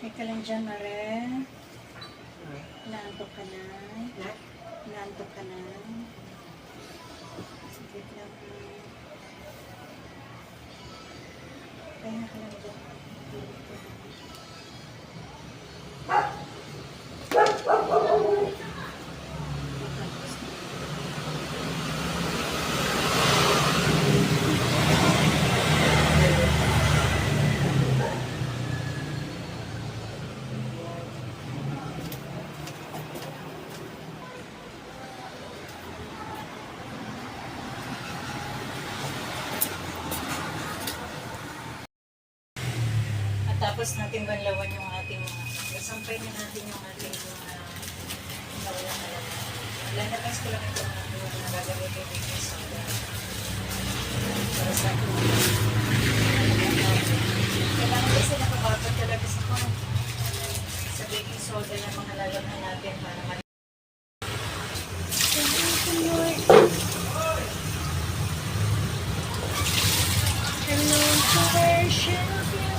May ka lang dyan, Mare. Inaantok ka na. Inaantok ka na. Sige lang. Kaya ka lang dyan. Tapos natin banlawan yung ating mga, sampay na natin yung ating mga nawalang alam. Lalabas ko lang ito na gagawin ko sa para sa akin. Kailangan kasi nakababat talaga sa baking soda na mga lalagyan natin para hello to version of you.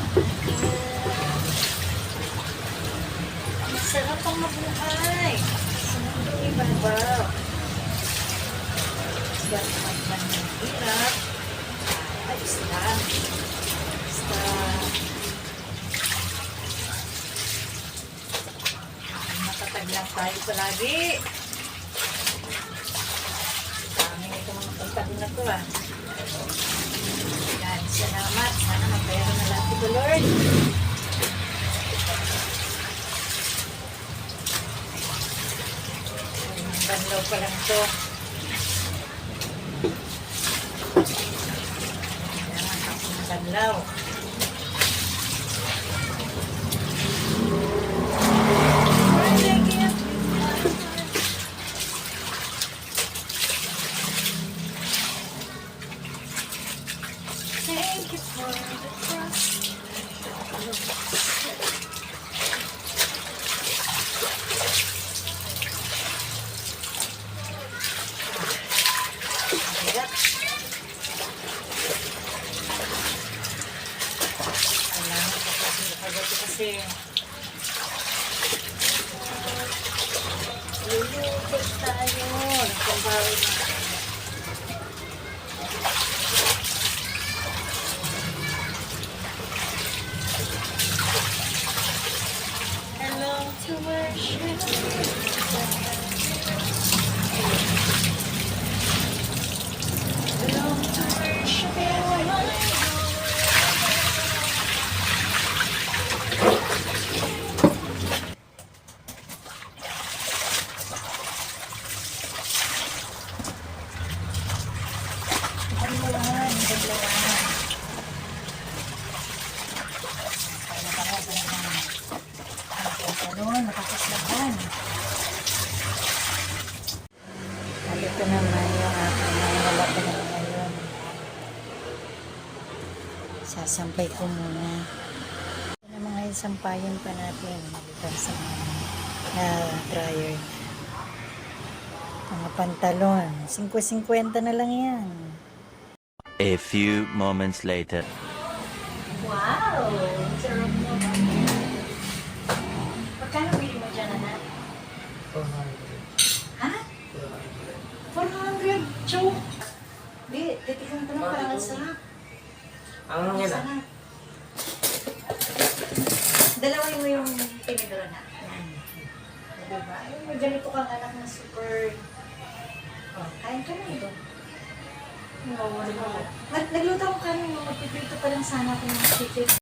Masarap ang mabuhay. Sa mundong ibabaw. Gano'n man ng hirap. Ayos lang. Basta matatag lang tayo palagi. Dami nito mga pagtago na to Yan, salamat. Sana magpayaro na lahat ito, Lord. Banlaw pa lang ito. Kailangan ako ng banlaw. Thank you for the trust. Kasi lulupot tayo. Nagpambawin na. Hello to worship. Hello to worship. Nakapaslaban. Ito naman yung aking mga nalaban ngayon. Sasampay ko muna. Ito na mga isampayan pa natin. Maliban sa mga dryer. Mga pantalon. 5.50 na lang yan. A few moments later. Wow! Sarap mo. Magkano bili mo dyan, anak? 400. Ha? 400? Choke? Di, titikman ko lang parang ang sarap. Ang lang yan Dalawin mo yung pinidora na. Diba? May ganito kang anak na super... Oh, kain ka na ito. Nagluto ako kanin mo. Magpipito pa lang sana ako ng chicken.